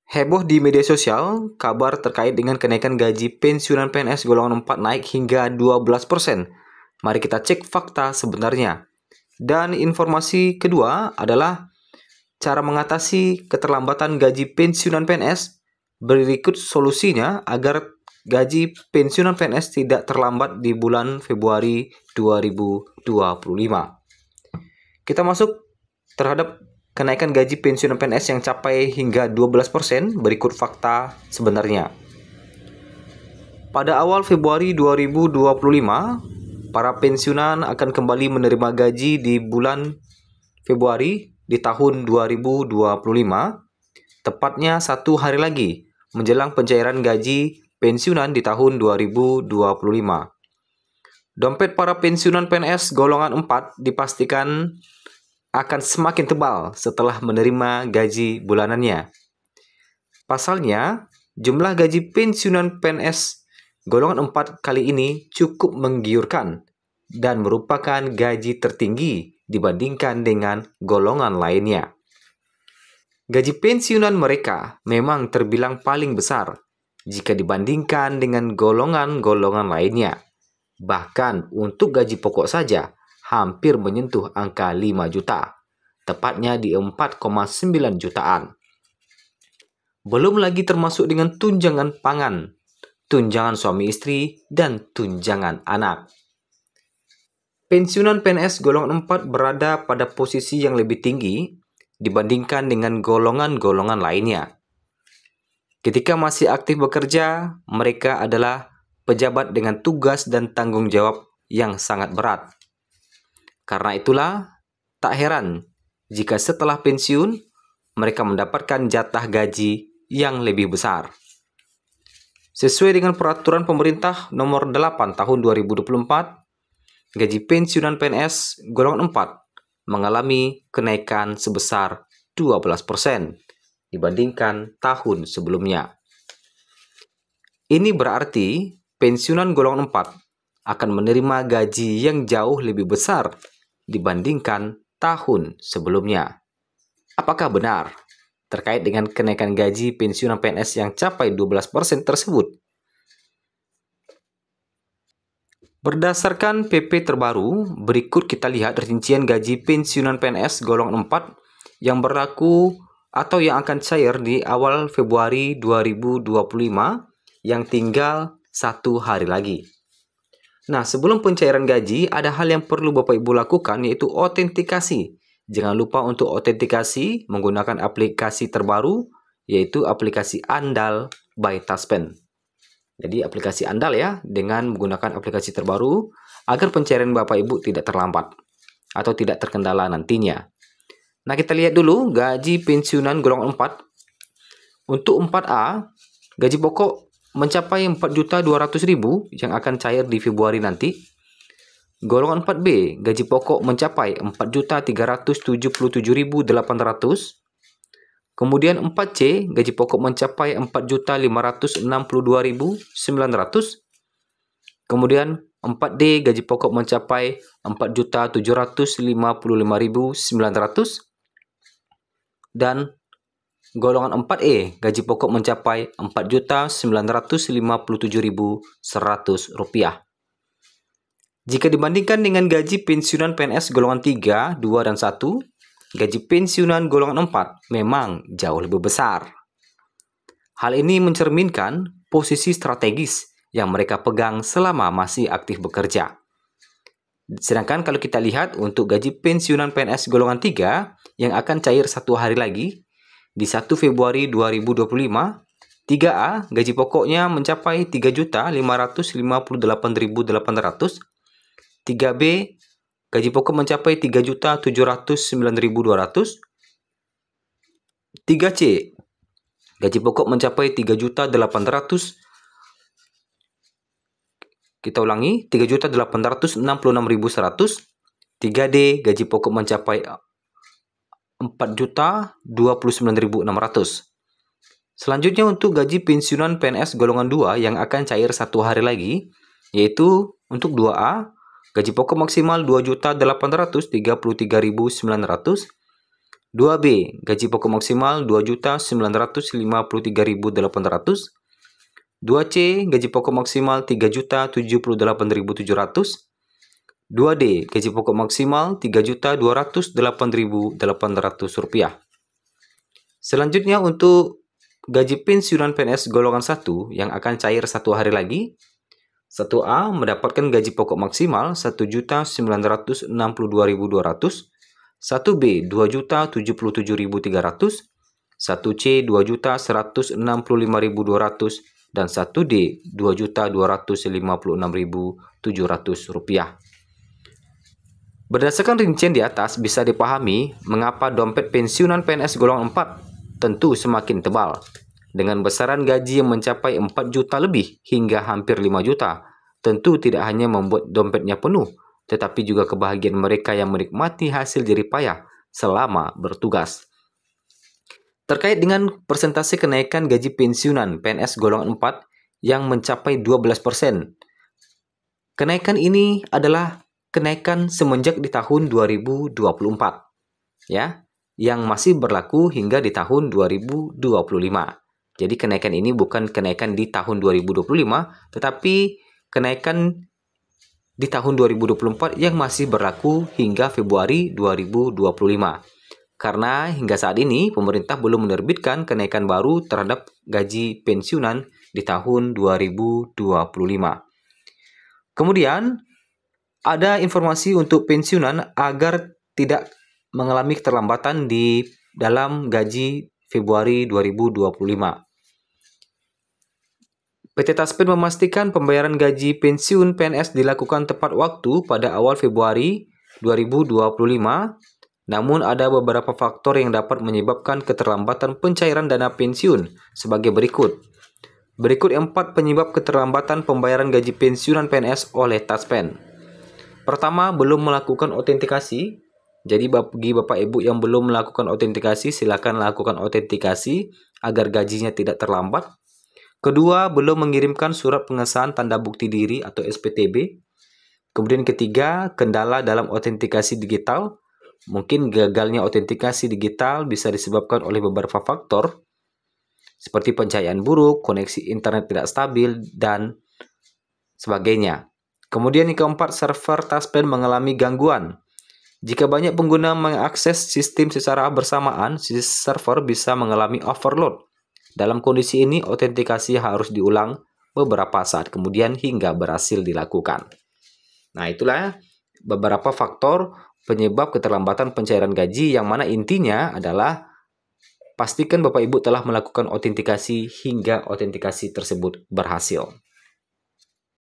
Heboh di media sosial, kabar terkait dengan kenaikan gaji pensiunan PNS golongan 4 naik hingga 12%. Mari kita cek fakta sebenarnya. Dan informasi kedua adalah cara mengatasi keterlambatan gaji pensiunan PNS. Berikut solusinya agar gaji pensiunan PNS tidak terlambat di bulan Februari 2025. Kita masuk terhadap kenaikan gaji pensiunan PNS yang capai hingga 12%, berikut fakta sebenarnya. Pada awal Februari 2025, para pensiunan akan kembali menerima gaji di bulan Februari di tahun 2025, tepatnya 1 hari lagi menjelang pencairan gaji pensiunan di tahun 2025. Dompet para pensiunan PNS golongan 4 dipastikan akan semakin tebal setelah menerima gaji bulanannya. Pasalnya, jumlah gaji pensiunan PNS golongan 4 kali ini cukup menggiurkan dan merupakan gaji tertinggi dibandingkan dengan golongan lainnya. Gaji pensiunan mereka memang terbilang paling besar jika dibandingkan dengan golongan-golongan lainnya. Bahkan untuk gaji pokok saja hampir menyentuh angka 5 juta, tepatnya di 4,9 jutaan. Belum lagi termasuk dengan tunjangan pangan, tunjangan suami istri, dan tunjangan anak. Pensiunan PNS golongan 4 berada pada posisi yang lebih tinggi dibandingkan dengan golongan-golongan lainnya. Ketika masih aktif bekerja, mereka adalah pejabat dengan tugas dan tanggung jawab yang sangat berat. Karena itulah, tak heran jika setelah pensiun, mereka mendapatkan jatah gaji yang lebih besar. Sesuai dengan peraturan pemerintah nomor 8 tahun 2024, gaji pensiunan PNS golongan 4 mengalami kenaikan sebesar 12% dibandingkan tahun sebelumnya. Ini berarti pensiunan golongan 4 akan menerima gaji yang jauh lebih besar dibandingkan tahun sebelumnya. Apakah benar terkait dengan kenaikan gaji pensiunan PNS yang capai 12% tersebut? Berdasarkan PP terbaru, berikut kita lihat rincian gaji pensiunan PNS golongan 4 yang berlaku atau yang akan cair di awal Februari 2025 yang tinggal 1 hari lagi. Nah, sebelum pencairan gaji, ada hal yang perlu Bapak Ibu lakukan, yaitu autentikasi. Jangan lupa untuk autentikasi menggunakan aplikasi terbaru, yaitu aplikasi Andal by Taspen. Jadi, aplikasi Andal ya, dengan menggunakan aplikasi terbaru, agar pencairan Bapak Ibu tidak terlambat atau tidak terkendala nantinya. Nah, kita lihat dulu gaji pensiunan golongan 4. Untuk 4A, gaji pokok mencapai 4.200.000 yang akan cair di Februari nanti. Golongan 4B, gaji pokok mencapai 4.377.800. Kemudian 4C, gaji pokok mencapai 4.562.900. Kemudian 4D, gaji pokok mencapai 4.755.900. Dan golongan 4E, gaji pokok mencapai Rp4.957.100. Jika dibandingkan dengan gaji pensiunan PNS golongan 3, 2, dan 1, gaji pensiunan golongan 4 memang jauh lebih besar. Hal ini mencerminkan posisi strategis yang mereka pegang selama masih aktif bekerja. Sedangkan kalau kita lihat untuk gaji pensiunan PNS golongan 3 yang akan cair 1 hari lagi, di 1 Februari 2025, 3A gaji pokoknya mencapai 3.558.800. 3B gaji pokok mencapai 3.709.200. 3C gaji pokok mencapai 3.800. Kita ulangi, 3.866.100. 3D gaji pokok mencapai 4.029.600. Selanjutnya untuk gaji pensiunan PNS golongan 2 yang akan cair 1 hari lagi, yaitu untuk 2A, gaji pokok maksimal 2.833.900. 2B, gaji pokok maksimal 2.953.800. 2C, gaji pokok maksimal 3.078.700. 2D, gaji pokok maksimal 3.208.800 rupiah. Selanjutnya untuk gaji pensiunan PNS golongan 1 yang akan cair 1 hari lagi. 1A mendapatkan gaji pokok maksimal 1.962.200. 1B 2.077.300. 1C 2.165.200 dan 1D 2.256.700 rupiah. Berdasarkan rincian di atas bisa dipahami mengapa dompet pensiunan PNS golongan 4 tentu semakin tebal. Dengan besaran gaji yang mencapai 4 juta lebih hingga hampir 5 juta, tentu tidak hanya membuat dompetnya penuh, tetapi juga kebahagiaan mereka yang menikmati hasil jerih payah selama bertugas. Terkait dengan persentase kenaikan gaji pensiunan PNS golongan 4 yang mencapai 12%. Kenaikan ini adalah kenaikan semenjak di tahun 2024, ya, yang masih berlaku hingga di tahun 2025. Jadi kenaikan ini bukan kenaikan di tahun 2025, tetapi kenaikan di tahun 2024 yang masih berlaku hingga Februari 2025. Karena hingga saat ini pemerintah belum menerbitkan kenaikan baru terhadap gaji pensiunan di tahun 2025. Kemudian ada informasi untuk pensiunan agar tidak mengalami keterlambatan di dalam gaji Februari 2025. PT Taspen memastikan pembayaran gaji pensiun PNS dilakukan tepat waktu pada awal Februari 2025, namun ada beberapa faktor yang dapat menyebabkan keterlambatan pencairan dana pensiun sebagai berikut. Berikut 4 penyebab keterlambatan pembayaran gaji pensiunan PNS oleh Taspen. Pertama, belum melakukan autentikasi. Jadi bagi Bapak Ibu yang belum melakukan autentikasi, silakan lakukan autentikasi agar gajinya tidak terlambat. Kedua, belum mengirimkan surat pengesahan tanda bukti diri atau SPTB. Kemudian ketiga, kendala dalam autentikasi digital. Mungkin gagalnya autentikasi digital bisa disebabkan oleh beberapa faktor seperti pencahayaan buruk, koneksi internet tidak stabil, dan sebagainya. Kemudian yang keempat, server Taspen mengalami gangguan. Jika banyak pengguna mengakses sistem secara bersamaan, server bisa mengalami overload. Dalam kondisi ini, autentikasi harus diulang beberapa saat kemudian hingga berhasil dilakukan. Nah, itulah beberapa faktor penyebab keterlambatan pencairan gaji yang mana intinya adalah pastikan Bapak Ibu telah melakukan autentikasi hingga autentikasi tersebut berhasil.